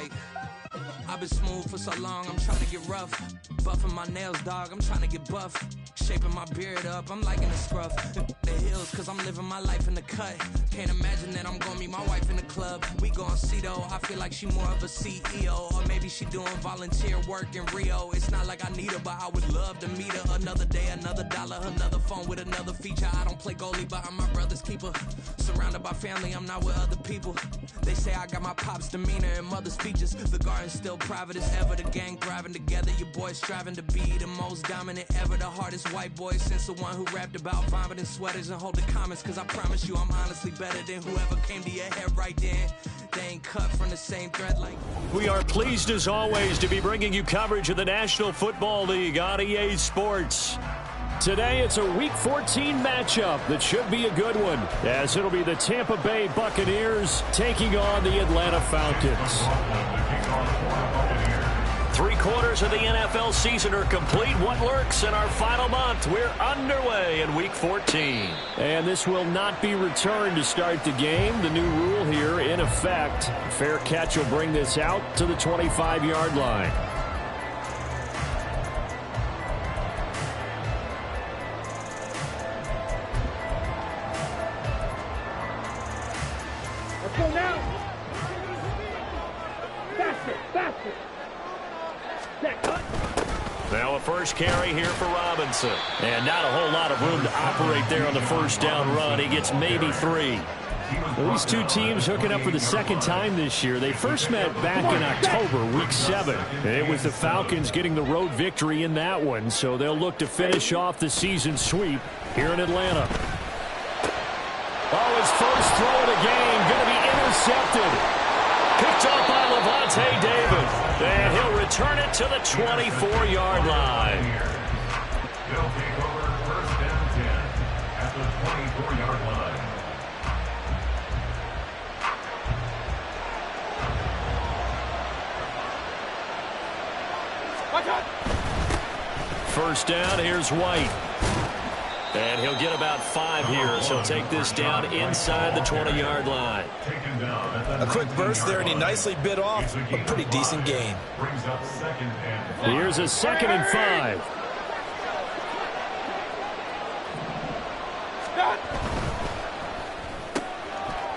like I've been smooth for so long, I'm trying to get rough. Buffing my nails, dog, I'm trying to get buff. Shaping my beard up, I'm liking the scruff. The hills, cause I'm living my life in the cut. Can't imagine that I'm gonna meet my wife in the club. We gon' see though, I feel like she more of a CEO. Or maybe she doing volunteer work in Rio. It's not like I need her, but I would love to meet her. Another day, another dollar, another phone with another feature. I don't play goalie, but I'm my brother's keeper. Surrounded by family, I'm not with other people. They say I got my pop's demeanor and mother's features. The garden's still private as ever, the gang thriving together. Your boys striving to be the most dominant ever. The hardest white boy since the one who rapped about vomiting sweaters and holding comments. Cause I promise you I'm honestly better than whoever came to your head right then. They ain't cut from the same thread like... We are pleased as always to be bringing you coverage of the National Football League on EA Sports. Today it's a Week 14 matchup that should be a good one, as it'll be the Tampa Bay Buccaneers taking on the Atlanta Falcons. 3/4 of the NFL season are complete. What lurks in our final month? We're underway in Week 14. And this will not be returned to start the game. The new rule here in effect. Fair catch will bring this out to the 25-yard line. Let's go now. Faster, faster. Now a first carry here for Robinson. And not a whole lot of room to operate there on the first down run. He gets maybe 3. Well, these two teams hooking up for the second time this year. They first met back in October, Week 7. It was the Falcons getting the road victory in that one, so they'll look to finish off the season sweep here in Atlanta. Oh, his first throw of the game going to be intercepted. Picked up by Levante David. And he'll return it to the 24-yard line. They'll take over first down 10 at the 24-yard line. First down, here's White. And he'll get about 5 here, so he'll take this down inside the 20-yard line. A quick burst there, and he nicely bit off a pretty decent gain. Here's a 2nd and 5.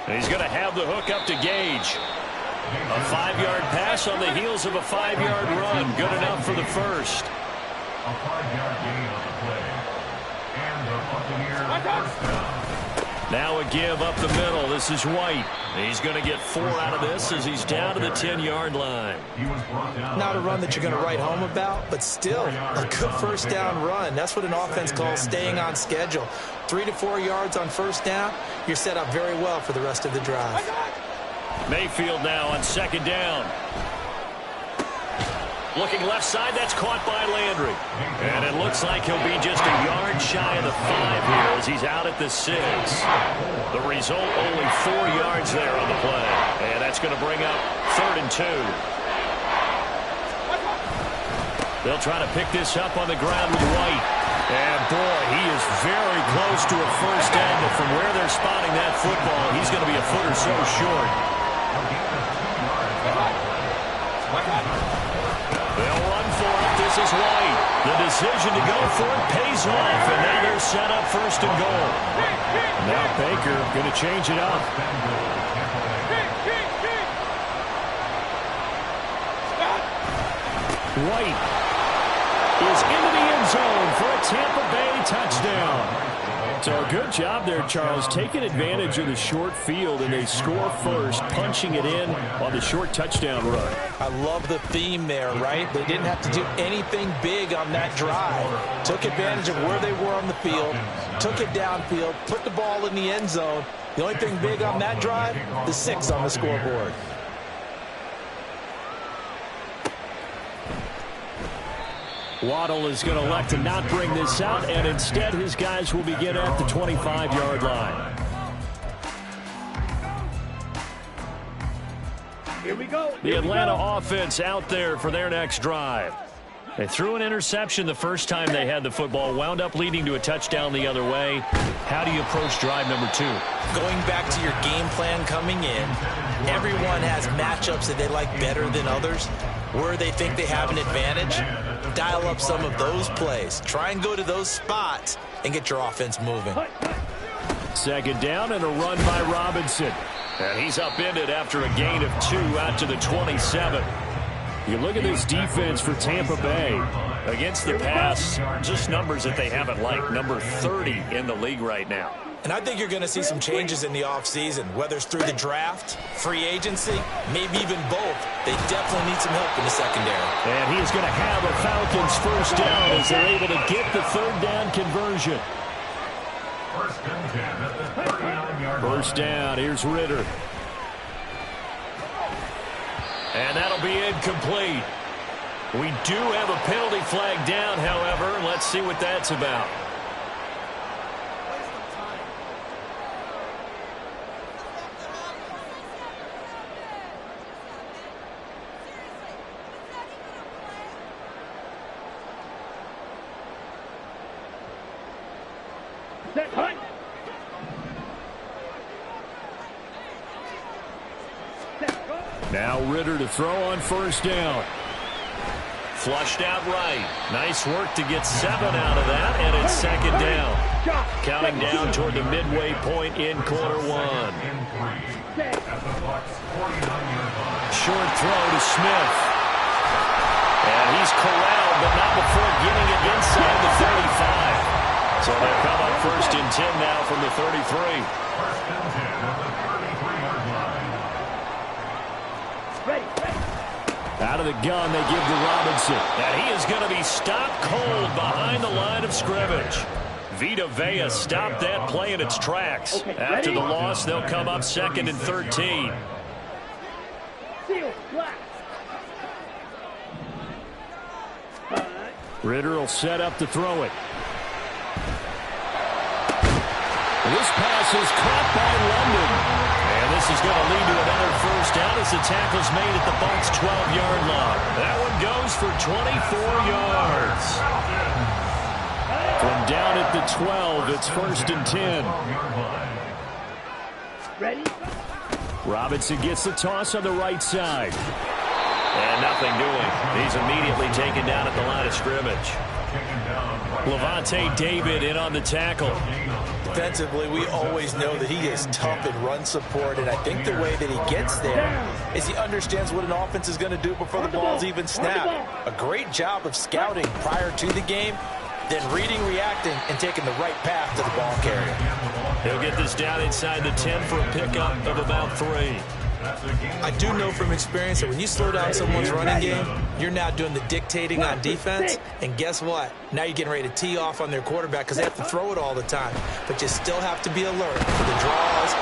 And he's going to have the hook up to Gage. A 5-yard pass on the heels of a 5-yard run. Good enough for the first. A 5-yard gain on the play. And the Buccaneers first down. Now a give up the middle. This is White. He's going to get 4 out of this as he's down to the 10-yard line. Not a run that you're going to write home about, but still a good first down run. That's what an offense calls staying on schedule. 3 to 4 yards on first down. You're set up very well for the rest of the drive. Mayfield now on 2nd down. Looking left side, that's caught by Landry. And it looks like he'll be just a yard shy of the 5 here as he's out at the 6. The result, only 4 yards there on the play. And that's going to bring up 3rd and 2. They'll try to pick this up on the ground with White. And boy, he is very close to a first down, but from where they're spotting that football, he's going to be a foot or so short. They'll run for it. This is White. The decision to go for it pays off, and now they're set up 1st and goal. Now Baker going to change it up. White is into the end zone for a Tampa Bay touchdown. So a good job there, Charles, taking advantage of the short field, and they score first, punching it in on the short touchdown run. I love the theme there, right? They didn't have to do anything big on that drive. Took advantage of where they were on the field, took it downfield, put the ball in the end zone. The only thing big on that drive, the 6 on the scoreboard. Waddle is going to elect to not bring this out, and instead his guys will begin at the 25-yard line. Here we go. The Atlanta offense out there for their next drive. They threw an interception the first time they had the football, wound up leading to a touchdown the other way. How do you approach drive number 2? Going back to your game plan coming in, everyone has matchups that they like better than others. Where they think they have an advantage, dial up some of those plays. Try and go to those spots and get your offense moving. Second down and a run by Robinson. And he's upended after a gain of 2 out to the 27. You look at this defense for Tampa Bay. Against the pass, just numbers that they haven't liked. Number 30 in the league right now. And I think you're going to see some changes in the offseason, whether it's through the draft, free agency, maybe even both. They definitely need some help in the secondary. And he is going to have a Falcons first down as they're able to get the third down conversion. First down, here's Ritter. And that'll be incomplete. We do have a penalty flag down, however. Let's see what that's about. Now Ritter to throw on first down. Flushed out right. Nice work to get 7 out of that, and it's second down. Counting down toward the midway point in quarter 1. Short throw to Smith. And he's corralled, but not before getting it inside the 35. So they'll come up first and 10 now from the 33. Out of the gun, they give to Robinson. And he is going to be stopped cold behind the line of scrimmage. Vita Vea stopped that play in its tracks. After the loss, they'll come up second and 13. Ritter will set up to throw it. This pass is caught by London. And this is going to lead to another first down as the tackle's made at the Bucs' 12-yard line. That one goes for 24 yards. From down at the 12, it's first and 10. Ready? Robinson gets the toss on the right side. And nothing doing. He's immediately taken down at the line of scrimmage. Levante David in on the tackle. Defensively, we always know that he is tough in run support, and I think the way that he gets there is he understands what an offense is going to do before the ball's even snapped. A great job of scouting prior to the game, then reading, reacting, and taking the right path to the ball carrier. He'll get this down inside the 10 for a pickup of about 3. I do know from experience that when you slow down someone's running game, you're now doing the dictating on defense. And guess what? Now you're getting ready to tee off on their quarterback because they have to throw it all the time. But you still have to be alert for the draws.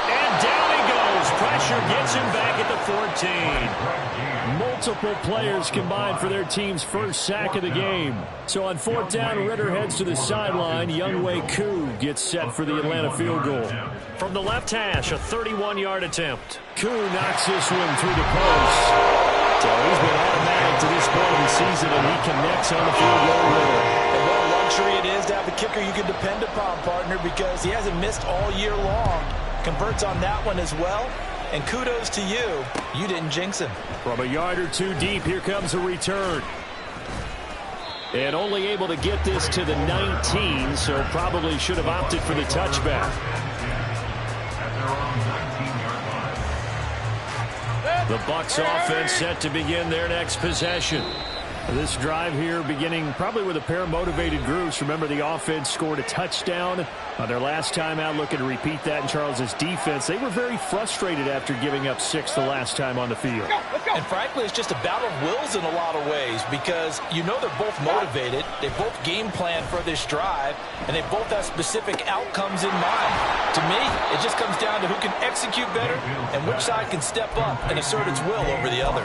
And down he goes. Pressure gets him back at the 14. Multiple players combined for their team's first sack of the game. So on fourth down, Ritter heads to the sideline. Younghoe Koo gets set for the Atlanta field goal. From the left hash, a 31-yard attempt. Koo knocks this one through the post. So he's been automatic to this point of the season, and he connects on the field goal rule. And what a luxury it is to have a kicker you can depend upon, partner, because he hasn't missed all year long. Converts on that one as well. And kudos to you. You didn't jinx him. From a yard or 2 deep, here comes a return. And only able to get this to the 19, so probably should have opted for the touchback. The Bucs offense set to begin their next possession. This drive here beginning probably with a pair of motivated groups. Remember, the offense scored a touchdown on their last time out, looking to repeat that in Charles's defense. They were very frustrated after giving up 6 the last time on the field. And frankly, it's just a battle of wills in a lot of ways because you know they're both motivated. They both game plan for this drive, and they both have specific outcomes in mind. To me, it just comes down to who can execute better and which side can step up and assert its will over the other.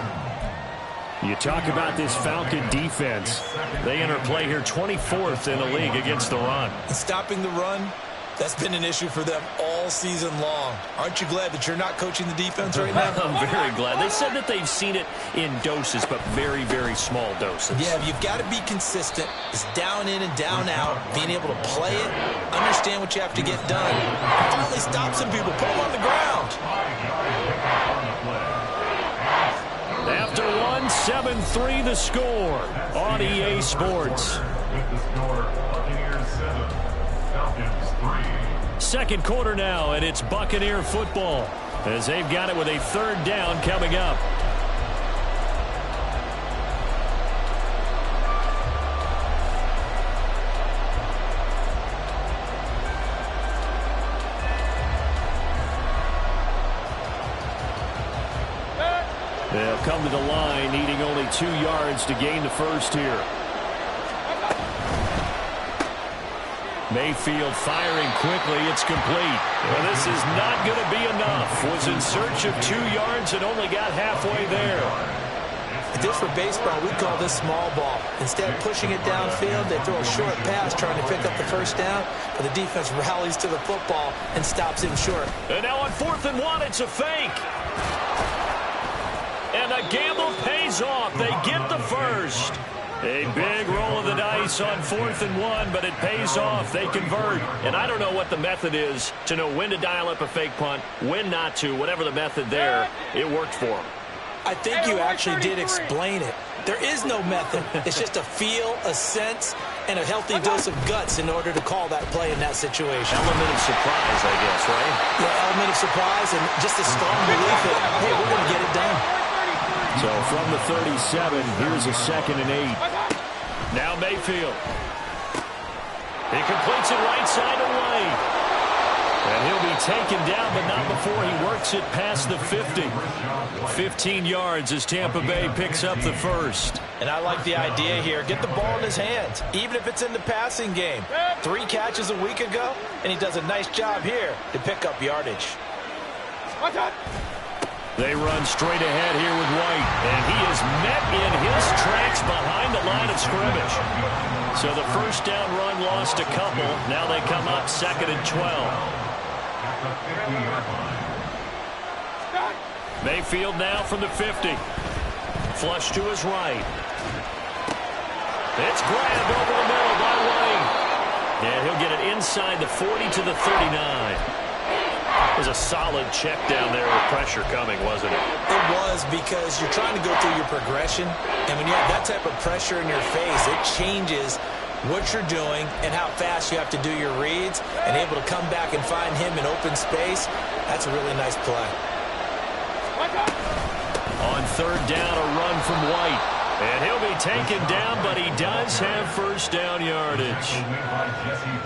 You talk about this Falcon defense. They enter play here 24th in the league against the run. And stopping the run, that's been an issue for them all all season long. Aren't you glad that you're not coaching the defense right now? I'm very glad. They said that they've seen it in doses, but very, very small doses. Yeah, you've got to be consistent. It's down in and down out, being able to play it, understand what you have to get done, and finally stop some people, put them on the ground. After one, 7-3 the score on EA Sports. With the score, Buccaneers 7, Falcons 3. Second quarter now, and it's Buccaneer football as they've got it with a third down coming up. They'll come to the line, needing only 2 yards to gain the first here. Mayfield firing quickly. It's complete. Well, this is not going to be enough. Was in search of 2 yards and only got halfway there. If this were baseball, we'd call this small ball. Instead of pushing it downfield, they throw a short pass trying to pick up the first down, but the defense rallies to the football and stops him short. And now on 4th and 1, it's a fake. And the gamble pays off. They get the first. A big roll of the dice on 4th and 1, but it pays off. They convert. And I don't know what the method is to know when to dial up a fake punt, when not to. Whatever the method there, it worked for them. I think you actually did explain it. There is no method. It's just a feel, a sense, and a healthy dose of guts in order to call that play in that situation. Element of surprise, I guess, right? Yeah, element of surprise and just a strong belief that, hey, we're going to get it done. So from the 37, here's a 2nd and 8. Now Mayfield. He completes it right side away. And he'll be taken down, but not before he works it past the 50. 15 yards as Tampa Bay picks up the first. And I like the idea here. Get the ball in his hands, even if it's in the passing game. 3 catches a week ago, and he does a nice job here to pick up yardage. They run straight ahead here with White, and he is met in his tracks behind the line of scrimmage. So the first down run lost a couple. Now they come up 2nd and 12. Mayfield now from the 50. Flush to his right. It's grabbed over the middle by White. And he'll get it inside the 40 to the 39. It was a solid check down there with pressure coming, wasn't it? It was, because you're trying to go through your progression, and when you have that type of pressure in your face, it changes what you're doing and how fast you have to do your reads, and able to come back and find him in open space. That's a really nice play. On 3rd down, a run from White. And he'll be taken down, but he does have first down yardage.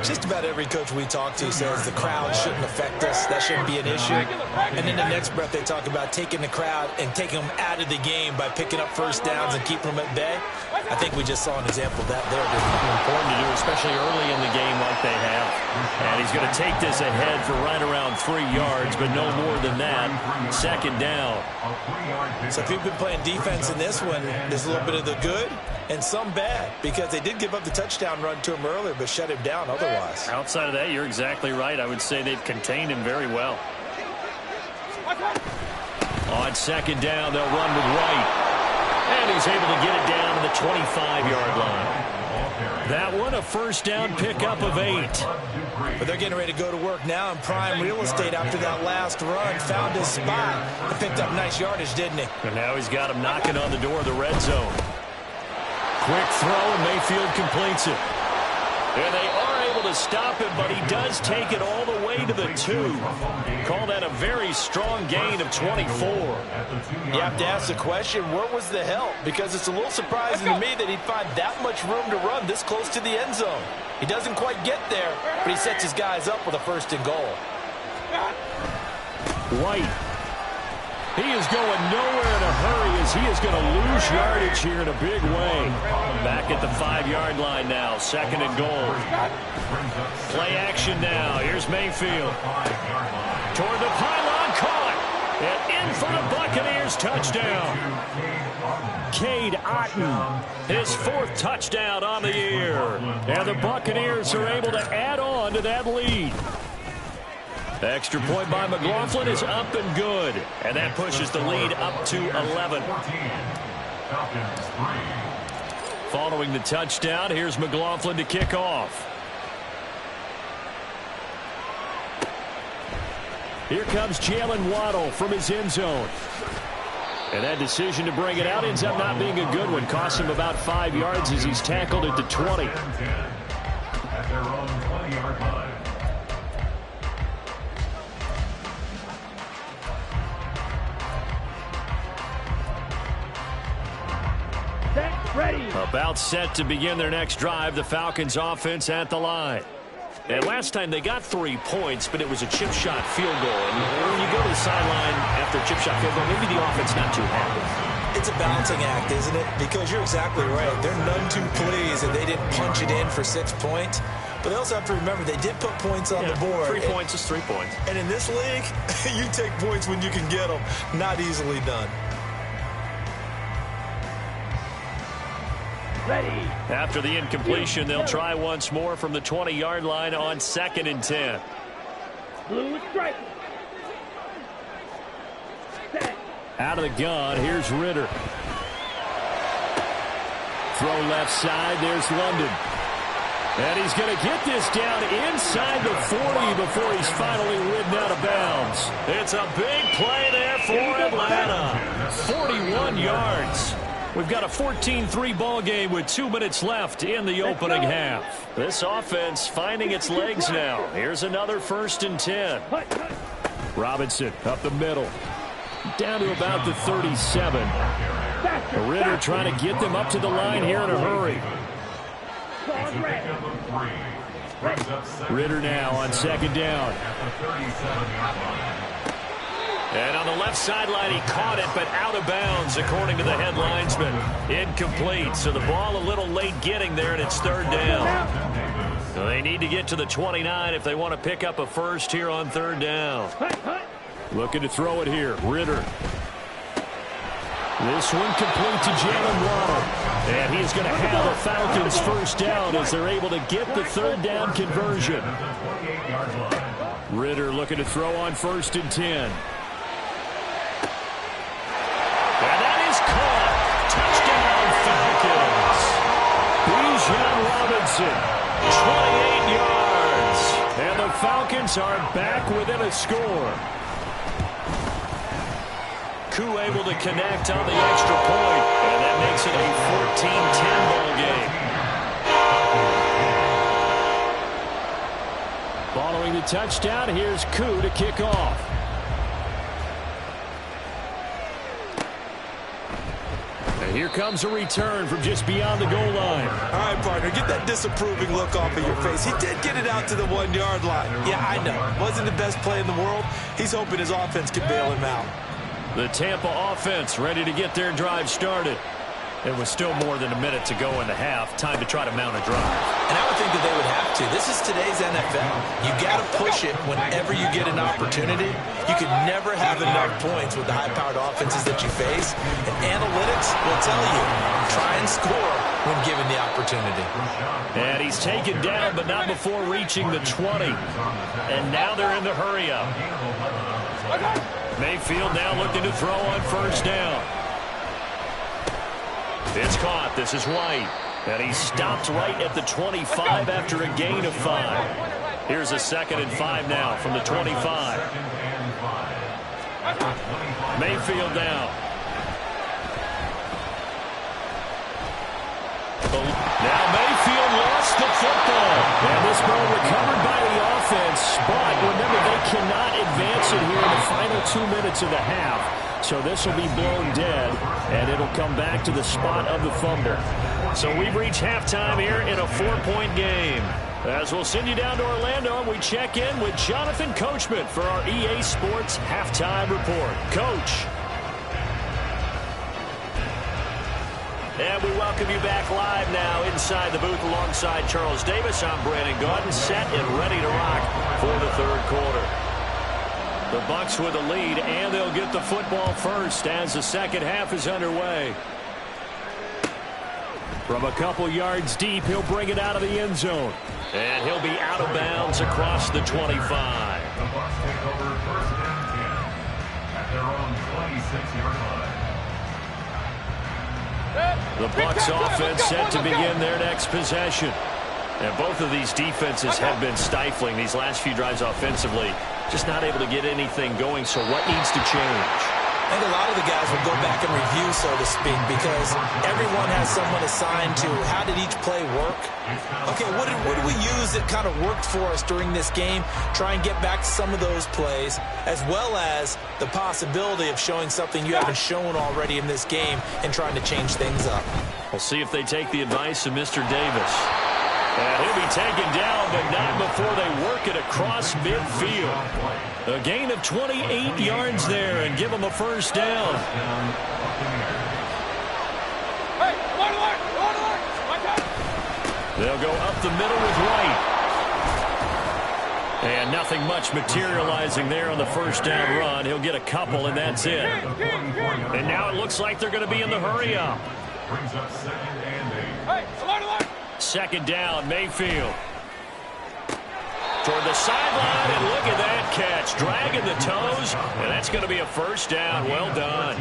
Just about every coach we talk to says the crowd shouldn't affect us. That shouldn't be an issue. And in the next breath, they talk about taking the crowd and taking them out of the game by picking up first downs and keeping them at bay. I think we just saw an example of that there. Important to do, especially early in the game like they have. And he's going to take this ahead for right around 3 yards, but no more than that. 2nd down. So if you've been playing defense in this one, there's a little bit of the good and some bad, because they did give up the touchdown run to him earlier, but shut him down otherwise. Outside of that, you're exactly right. I would say they've contained him very well. On 2nd down, they'll run with White. And he's able to get it down to the 25-yard line. That one, a first down pickup of 8. But they're getting ready to go to work now in prime real estate after that last run. Found his spot and picked up nice yardage, didn't he? And now he's got him knocking on the door of the red zone. Quick throw, and Mayfield completes it. And they are able to stop him, but he does take it all the way to the 2. Call that a very strong gain of 24. You have to ask the question, where was the help? Because it's a little surprising to me that he'd find that much room to run this close to the end zone. He doesn't quite get there, but he sets his guys up with a 1st and goal. White. He is going nowhere in a hurry as he is going to lose yardage here in a big way. Back at the 5-yard line now, 2nd and goal. Play action now. Here's Mayfield. Toward the pylon, caught. And in for the Buccaneers touchdown. Cade Otton, his 4th touchdown on the year. And the Buccaneers are able to add on to that lead. Extra point by McLaughlin is up and good. And that pushes the lead up to 11. Following the touchdown, here's McLaughlin to kick off. Here comes Jalen Waddle from his end zone. And that decision to bring it out ends up not being a good one. Costs him about 5 yards as he's tackled at the 20. At their own 20-yard line. Set, ready. About set to begin their next drive. The Falcons offense at the line. And last time they got 3 points, but it was a chip shot field goal. And when you go to the sideline after a chip shot field goal, maybe the offense not too happy. It's a balancing act, isn't it? Because you're exactly right. They're none too pleased that they didn't punch it in for 6 points. But they also have to remember they did put points on the board. 3 points is 3 points. And in this league, you take points when you can get them. Not easily done. Ready. After the incompletion, they'll try once more from the 20-yard line on 2nd and 10. Blue strike. Set. Out of the gun, here's Ritter. Throw left side, there's London. And he's going to get this down inside the 40 before he's finally ridden out of bounds. It's a big play there for Atlanta. 41 yards. We've got a 14-3 ball game with 2 minutes left in the opening half. This offense finding its legs now. Here's another 1st and 10. Robinson up the middle. Down to about the 37. Ritter trying to get them up to the line here in a hurry. Ritter now on 2nd down. And on the left sideline, he caught it, but out of bounds, according to the head linesman. Incomplete, so the ball a little late getting there, and it's 3rd down. So they need to get to the 29 if they want to pick up a first here on 3rd down. Looking to throw it here, Ritter. This one complete to Jalen Waddle. And he's going to have the Falcons' 1st down as they're able to get the 3rd down conversion. Ritter looking to throw on 1st and 10. And that is caught. Touchdown, Falcons. Bijan Robinson, 28 yards. And the Falcons are back within a score. Koo able to connect on the extra point. And that makes it a 14-10 ball game. Following the touchdown, here's Koo to kick off. And here comes a return from just beyond the goal line. All right, partner, get that disapproving look off of your face. He did get it out to the 1-yard line. Yeah, I know. Wasn't the best play in the world. He's hoping his offense can bail him out. The Tampa offense ready to get their drive started. It was still more than a minute to go in the half. Time to try to mount a drive. And I would think that they would have to. This is today's NFL. You got to push it whenever you get an opportunity. You can never have enough points with the high-powered offenses that you face. And analytics will tell you, try and score when given the opportunity. And he's taken down, but not before reaching the 20. And now they're in the hurry-up. Mayfield now looking to throw on 1st down. It's caught. This is White. And he stopped right at the 25 after a gain of 5. Here's a 2nd and 5 now from the 25. Mayfield now. Now Mayfield lost the football. And this ball recovered by the offense. But remember, they cannot advance it here in the final 2 minutes of the half. So this will be blown dead, and it'll come back to the spot of the fumble. So we've reached halftime here in a 4-point game. As we'll send you down to Orlando, and we check in with Jonathan Coachman for our EA Sports Halftime Report. Coach. And we welcome you back live now inside the booth alongside Charles Davis. I'm Brandon Gaudin, set and ready to rock for the 3rd quarter. The Bucs with a lead, and they'll get the football first as the 2nd half is underway. From a couple yards deep, he'll bring it out of the end zone. And he'll be out of bounds across the 25. 26-yard line. The Bucs offense set to begin their next possession. And both of these defenses have been stifling these last few drives offensively. Just not able to get anything going, so what needs to change? I think a lot of the guys will go back and review, so to speak, because everyone has someone assigned to how did each play work. Okay, what did we use that kind of worked for us during this game? Try and get back to some of those plays, as well as the possibility of showing something you haven't shown already in this game and trying to change things up. We'll see if they take the advice of Mr. Davis. And he'll be taken down, but not before they work it across midfield. A gain of 28 yards there and give them a first down. They'll go up the middle with White. And nothing much materializing there on the first down run. He'll get a couple, and that's it. And now it looks like they're going to be in the hurry-up. Brings up 2nd and 8. Second down, Mayfield. Toward the sideline, and look at that catch. Dragging the toes, and that's going to be a first down. Well done.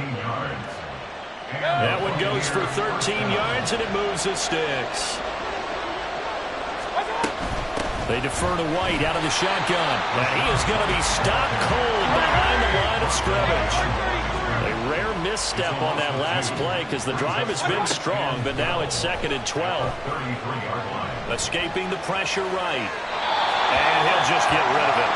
That one goes for 13 yards, and it moves the sticks. They defer to White out of the shotgun. And he is going to be stopped cold behind the line of scrimmage. A rare misstep on that last play because the drive has been strong, but now it's 2nd and 12. Escaping the pressure right. And he'll just get rid of it.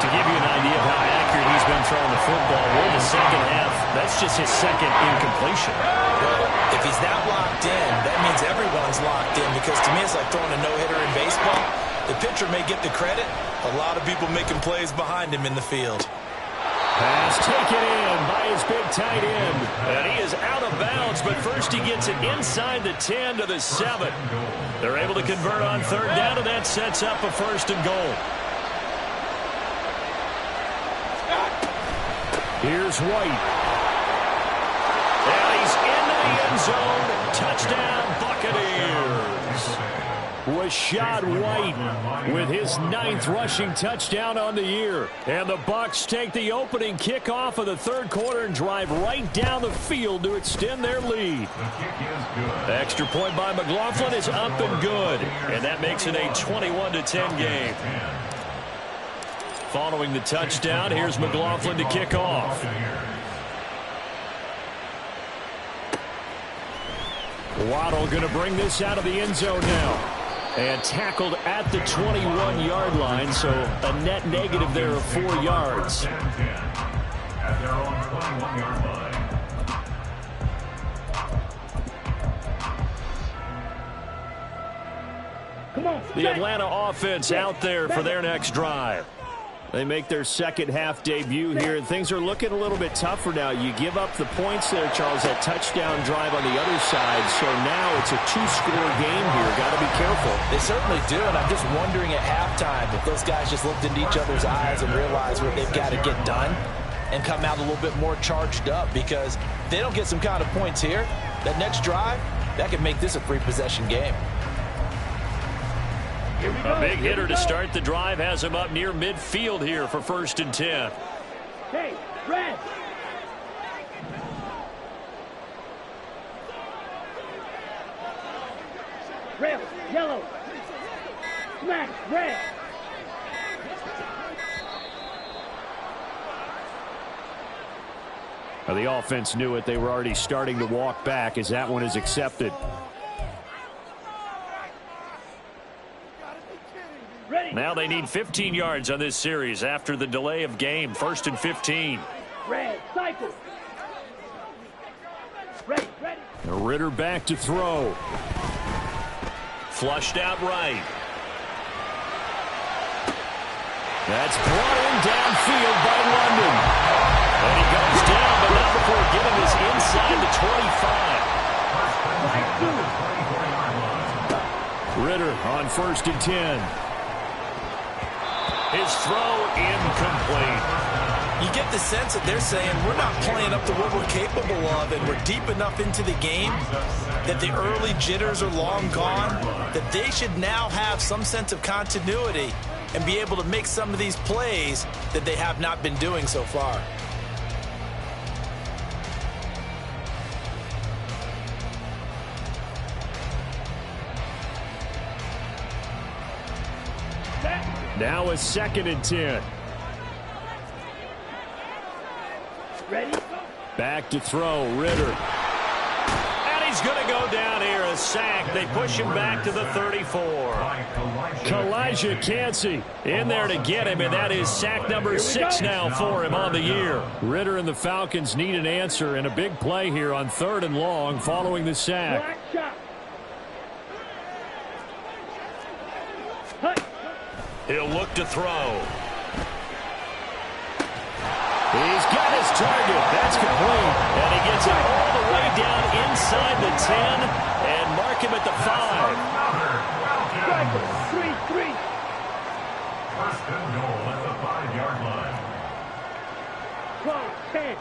To give you an idea of how accurate he's been throwing the football, we're in the second half. That's just his second incompletion. Well, if he's that locked in, that means everyone's locked in, because to me it's like throwing a no-hitter in baseball. The pitcher may get the credit. A lot of people making plays behind him in the field. Pass taken in by his big tight end. And he is out of bounds, but first he gets it inside the 10 to the 7. They're able to convert on third down, and that sets up a first and goal. Here's White. And he's into the end zone. Touchdown, Buccaneers. Rashad White with his 9th rushing touchdown on the year. And the Bucs take the opening kickoff of the third quarter and drive right down the field to extend their lead. The extra point by McLaughlin is up and good. And that makes it a 21-10 game. Following the touchdown, here's McLaughlin to kick off. Waddle going to bring this out of the end zone now. And tackled at the 21-yard line, so a net negative there of 4 yards. At their own 21-yard line. Come on. The Atlanta offense out there for their next drive. They make their second half debut here, and things are looking a little bit tougher now. You give up the points there, Charles, that touchdown drive on the other side. So now it's a 2-score game here. Got to be careful. They certainly do, and I'm just wondering at halftime if those guys just looked into each other's eyes and realized what they've got to get done and come out a little bit more charged up, because if they don't get some kind of points here, that next drive, that could make this a 3-possession game. A big hitter to start the drive has him up near midfield here for 1st and 10. Hey, red. Red, yellow. Smash, red. Now the offense knew it. They were already starting to walk back as that one is accepted. Now they need 15 yards on this series after the delay of game. 1st and 15. Red, cycle. Ready, ready. Ritter back to throw. Flushed out right. That's brought in downfield by London. And he goes down, but not before getting this inside the 25. Ritter on 1st and 10. His throw incomplete. You get the sense that they're saying we're not playing up to what we're capable of, and we're deep enough into the game that the early jitters are long gone, that they should now have some sense of continuity and be able to make some of these plays that they have not been doing so far. Now a 2nd and 10. Ready? Back to throw, Ritter. And he's going to go down here, a sack. They push him back to the 34. Kalijah Cansey in there to get him, and that is sack number 6 now for him on the year. Ritter and the Falcons need an answer, and a big play here on 3rd and long following the sack. Black shot. Hut. He'll look to throw. He's got his target. That's complete. And he gets it all the way down inside the 10 and mark him at the 5. Strike 3-3. First and goal at the 5-yard line. Call 10.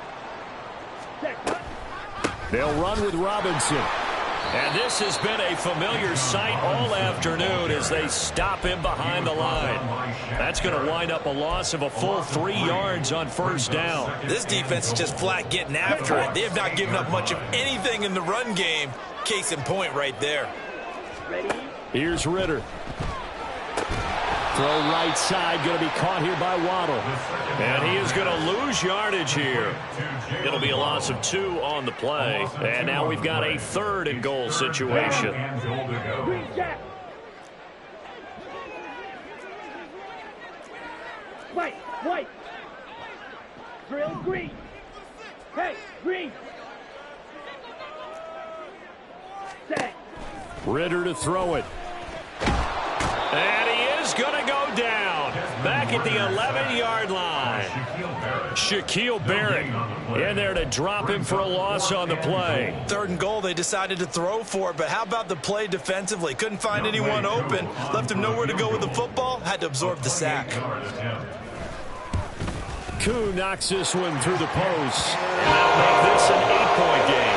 Check. Hut. They'll run with Robinson. And this has been a familiar sight all afternoon as they stop him behind the line. That's going to wind up a loss of a full 3 yards on 1st down. This defense is just flat getting after it. They have not given up much of anything in the run game. Case in point right there. Ready? Here's Ritter. Throw right side, going to be caught here by Waddle. And he is going to lose yardage here. It'll be a loss of 2 on the play. And now we've got a 3rd and goal situation. Green jack. White. Drill green. Hey, green. Set. Ritter to throw it. And he is going to go down. Back at the 11-yard line. Shaquille Barrett in there to drop him for a loss on the play. 3rd and goal, they decided to throw for it, but how about the play defensively? Couldn't find anyone open. Left him nowhere to go with the football. Had to absorb the sack. Koo knocks this one through the post. And that'll make this an 8-point game.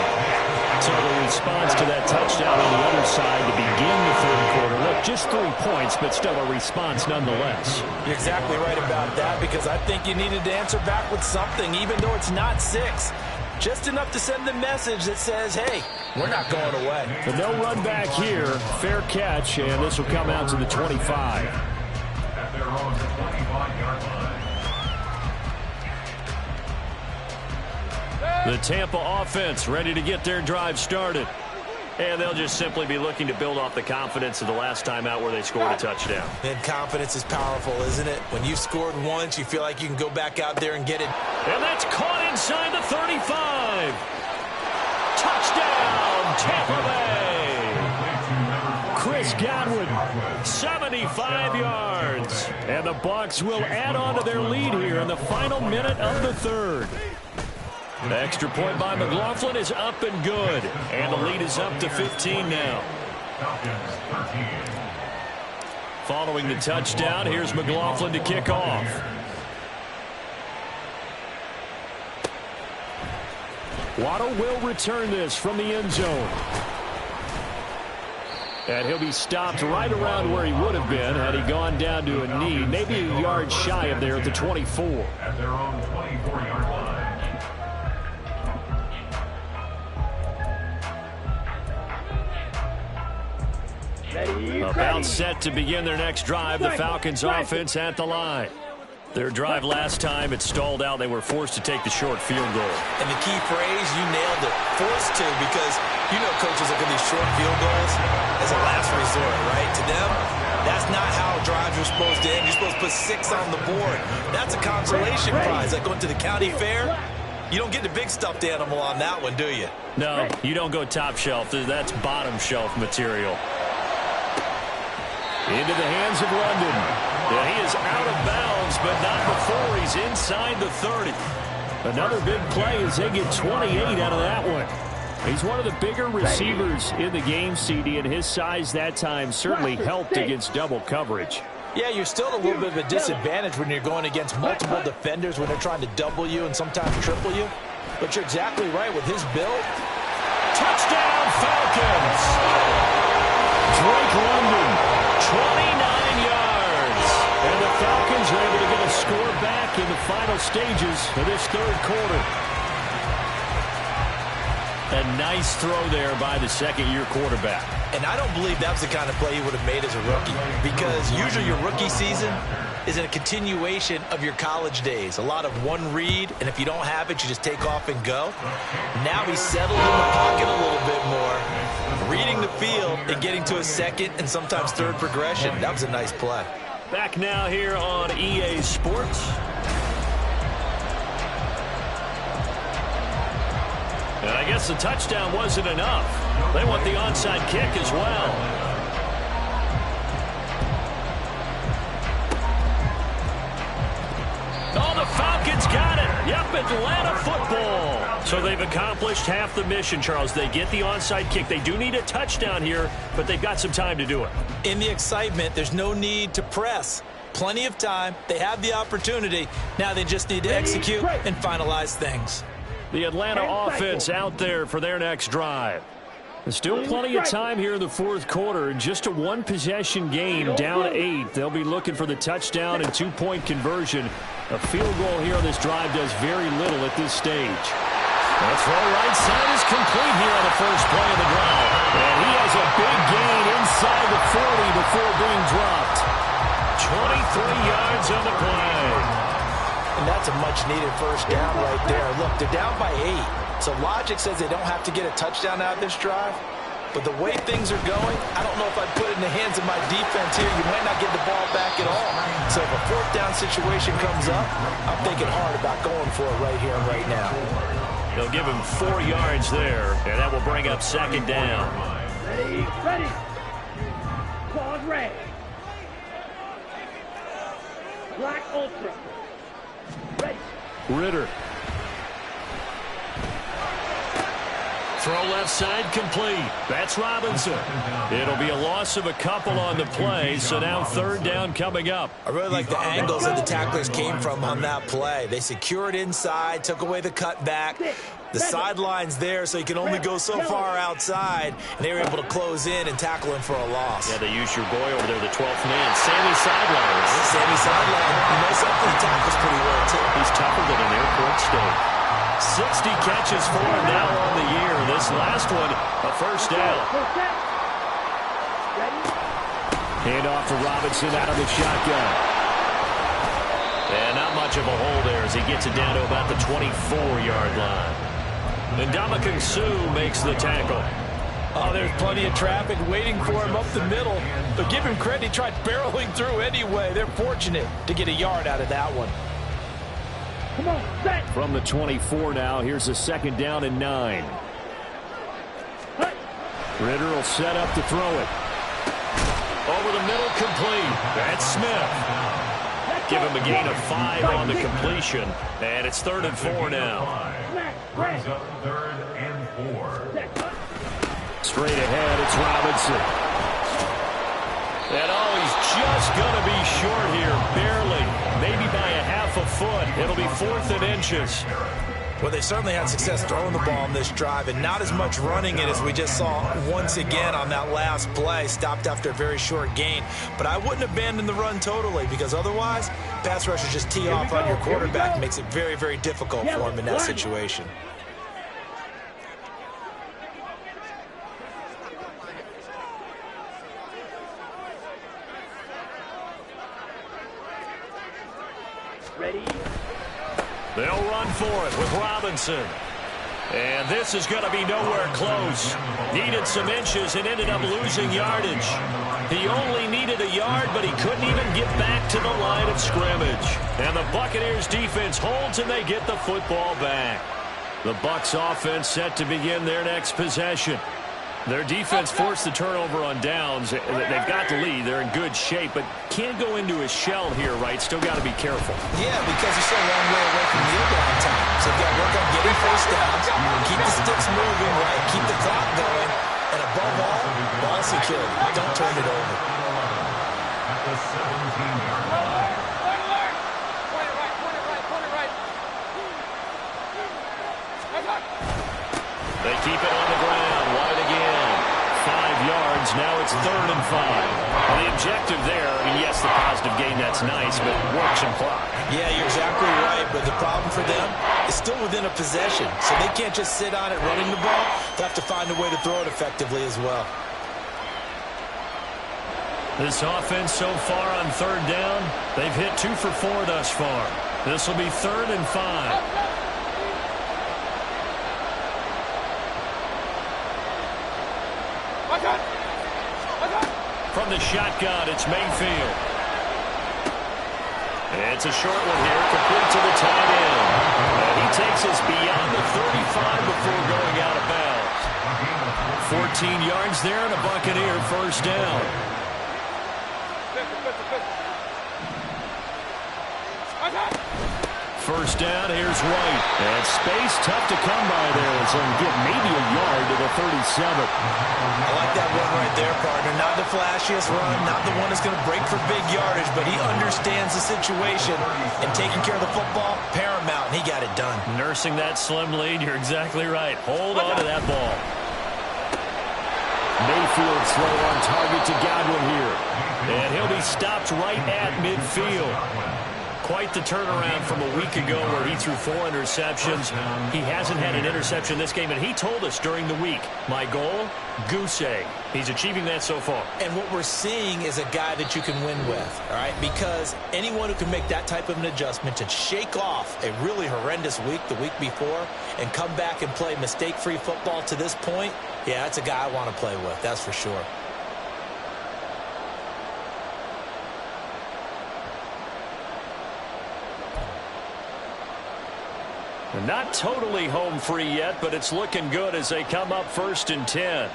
So the response to that touchdown on the other side to begin the 3rd quarter. Look, just 3 points, but still a response nonetheless. You're exactly right about that, because I think you needed to answer back with something, even though it's not 6. Just enough to send the message that says, hey, we're not going away. But no run back here. Fair catch, and this will come out to the 25. At their own 25-yard line. The Tampa offense ready to get their drive started. And they'll just simply be looking to build off the confidence of the last time out where they scored a touchdown. And confidence is powerful, isn't it? When you've scored once, you feel like you can go back out there and get it. And that's caught inside the 35. Touchdown, Tampa Bay. Chris Godwin, 75 yards. And the Bucs will add on to their lead here in the final minute of the 3rd. The extra point by McLaughlin is up and good. And the lead is up to 15 now. Following the touchdown, here's McLaughlin to kick off. Waddle will return this from the end zone. And he'll be stopped right around where he would have been had he gone down to a knee, maybe a yard shy of there at the 24. At their own 24-yard line. About set to begin their next drive. The Falcons offense at the line. Their drive last time, it stalled out. They were forced to take the short field goal. And the key phrase, you nailed it. Forced to, because you know coaches look at these short field goals as a last resort, right? To them, that's not how drives are supposed to end. You're supposed to put 6 on the board. That's a consolation prize. Like going to the county fair, you don't get the big stuffed animal on that one, do you? No, you don't go top shelf. That's bottom shelf material. Into the hands of London. Yeah, he is out of bounds, but not before he's inside the 30. Another big play as they get 28 out of that one. He's one of the bigger receivers in the game, CD, and his size that time certainly helped against double coverage. Yeah, you're still at a little bit of a disadvantage when you're going against multiple defenders when they're trying to double you and sometimes triple you. But you're exactly right with his build. Touchdown, Falcons! Drake London, 29 yards. And the Falcons are able to get a score back in the final stages of this 3rd quarter. A nice throw there by the second-year quarterback. And I don't believe that was the kind of play he would have made as a rookie, because usually your rookie season, is a continuation of your college days. A lot of one read, and if you don't have it, you just take off and go. Now he's settled in the pocket a little bit more, reading the field and getting to a second and sometimes third progression. That was a nice play. Back now here on EA Sports. And I guess the touchdown wasn't enough. They want the onside kick as well. Oh, the Falcons got it. Yep, Atlanta football. So they've accomplished half the mission, Charles. They get the onside kick. They do need a touchdown here, but they've got some time to do it. In the excitement, there's no need to press. Plenty of time. They have the opportunity. Now they just need to execute and finalize things. The Atlanta offense out there for their next drive. There's still plenty of time here in the fourth quarter. Just a one-possession game, down 8. They'll be looking for the touchdown and two-point conversion. A field goal here on this drive does very little at this stage. That throw right side is complete here on the first play of the drive. And he has a big gain inside the 40 before being dropped. 23 yards on the play. And that's a much-needed first down right there. Look, they're down by 8. So logic says they don't have to get a touchdown out of this drive. But the way things are going, I don't know if I'd put it in the hands of my defense here. You might not get the ball back at all. So if a fourth down situation comes up, I'm thinking hard about going for it right here and right now. They'll give him 4 yards there, and that will bring up second down. Ready, ready. Claws red. Black ultra. Ready. Ritter. Throw left side complete. That's Robinson. It'll be a loss of a couple on the play, so now third down coming up. I really like the angles that the tacklers came from on that play. They secured inside, took away the cutback. The sideline's there, so you can only go so far outside, and they were able to close in and tackle him for a loss. Yeah, they used your boy over there, the 12th man, Sammy Sideline. Sammy Sideline. He knows something. He tackles pretty well, too. He's tougher than an airport steak. 60 catches for him now on the year. This last one, a first down. Hand off to Robinson out of the shotgun. And not much of a hole there as he gets it down to about the 24-yard line. And Ndamukong Suh makes the tackle. Oh, there's plenty of traffic waiting for him up the middle. But give him credit, he tried barreling through anyway. They're fortunate to get a yard out of that one. Come on, set. From the 24 now, here's a second down and 9. Ritter will set up to throw it. Over the middle, complete. That's Smith. Give him a gain of 5 on the completion. And it's 3rd and 4 now. Brings up 3rd and 4. Straight ahead, it's Robinson. And oh, he's just going to be short here, barely. Maybe by a half a foot. It'll be 4th and inches. Well, they certainly had success throwing the ball in this drive and not as much running it as we just saw once again on that last play. Stopped after a very short gain. But I wouldn't abandon the run totally because otherwise, pass rushers just tee off on your quarterback. Makes it very, very difficult for him in that situation. Ready. They'll run for it with Robinson. And this is going to be nowhere close. Needed some inches and ended up losing yardage. He only needed a yard, but he couldn't even get back to the line of scrimmage. And the Buccaneers defense holds and they get the football back. The Bucs offense set to begin their next possession. Their defense forced the turnover on downs. They've got the lead. They're in good shape, but can't go into a shell here, right? Still got to be careful. Yeah, because you're so long way away from kneel down time. So you've got to work on getting first downs, keep the sticks moving, right? Keep the clock going, and above all, ball security. Don't turn it over. At the 17-yard line. They keep it on the ground, wide again. 5 yards, now it's 3rd and 5. And the objective there, I mean, yes, the positive gain, that's nice, but work some clock. Yeah, you're exactly right, but the problem for them is still within a possession. So they can't just sit on it running the ball. They have to find a way to throw it effectively as well. This offense so far on third down, they've hit 2 for 4 thus far. This will be 3rd and 5. From the shotgun, it's Mayfield. It's a short one here, complete to the tight end. And he takes us beyond the 35 before going out of bounds. 14 yards there and a Buccaneer first down. First down, here's White. And space tough to come by there. So he get maybe a yard to the 37. I like that run right there, partner. Not the flashiest run, not the one that's going to break for big yardage, but he understands the situation, and taking care of the football, paramount, and he got it done. Nursing that slim lead, you're exactly right. Hold on to that ball. Mayfield throw on target to Godwin here. And he'll be stopped right at midfield. Quite the turnaround from a week ago where he threw 4 interceptions. He hasn't had an interception this game, and he told us during the week, my goal, goose egg. He's achieving that so far. And what we're seeing is a guy that you can win with, all right? Because anyone who can make that type of an adjustment to shake off a really horrendous week the week before and come back and play mistake-free football to this point, yeah, that's a guy I want to play with, that's for sure. Not totally home free yet, but it's looking good as they come up 1st and 10.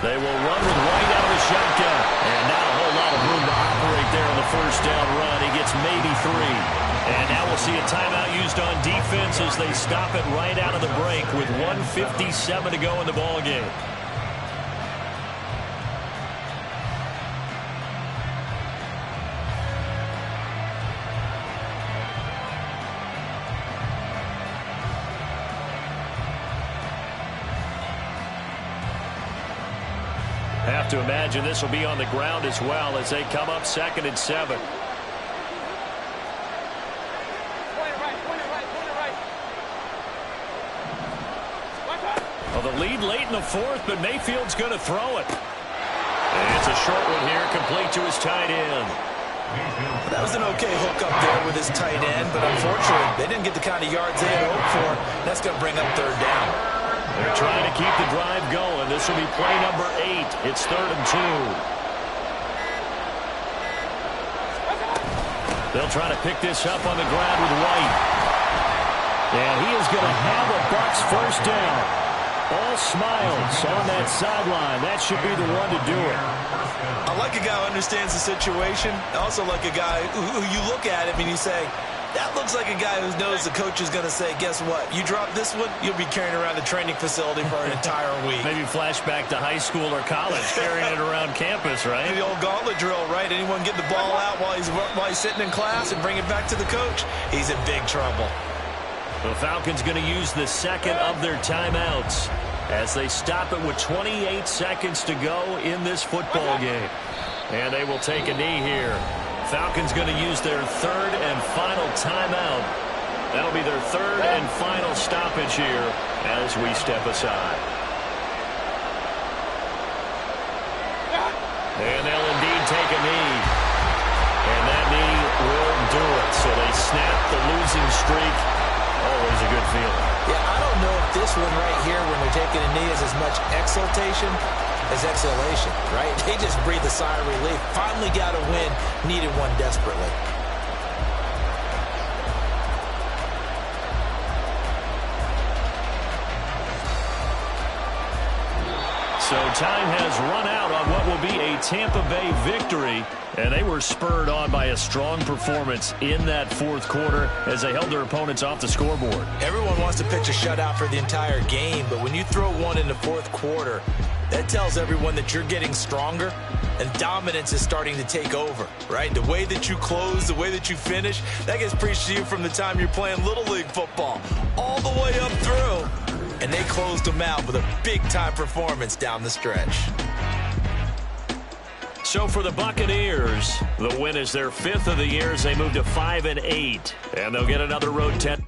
They will run with White out of the shotgun. And not a whole lot of room to operate there on the first down run. He gets maybe 3. And now we'll see a timeout used on defense as they stop it right out of the break with 1:57 to go in the ballgame. Have to imagine this will be on the ground as well as they come up 2nd and 7. Well, the lead late in the 4th, but Mayfield's going to throw it. And it's a short one here, complete to his tight end. That was an okay hook up there with his tight end, but unfortunately, they didn't get the kind of yards they had hoped for. That's going to bring up 3rd down. They're trying to keep the drive going. This will be play number 8. It's 3rd and 2. They'll try to pick this up on the ground with White. And he is going to have a Bucs first down. All smiles on that sideline. That should be the one to do it. I like a guy who understands the situation. I also like a guy who you look at him and you say, that looks like a guy who knows the coach is going to say, guess what? You drop this one, you'll be carrying around the training facility for an entire week. Maybe flashback to high school or college, carrying it around campus, right? The old gauntlet drill, right? Anyone get the ball out while he's sitting in class and bring it back to the coach? He's in big trouble. The Falcons going to use the 2nd of their timeouts as they stop it with 28 seconds to go in this football game. And they will take a knee here. Falcons going to use their 3rd and final timeout. That'll be their 3rd and final stoppage here as we step aside. And they'll indeed take a knee. And that knee will do it. So they snap the losing streak. Always a good feeling. Yeah, I don't know if this one right here when they're taking a knee is as much exultation as exhalation, right? They just breathe a sigh of relief. Finally got a win, needed one desperately. So time has run out on what will be a Tampa Bay victory, and they were spurred on by a strong performance in that 4th quarter as they held their opponents off the scoreboard. Everyone wants to pitch a shutout for the entire game, but when you throw one in the 4th quarter, that tells everyone that you're getting stronger and dominance is starting to take over, right? The way that you close, the way that you finish, that gets preached to you from the time you're playing Little League football all the way up through. And they closed them out with a big-time performance down the stretch. So for the Buccaneers, the win is their 5th of the year as they move to 5-8. And they'll get another road 10.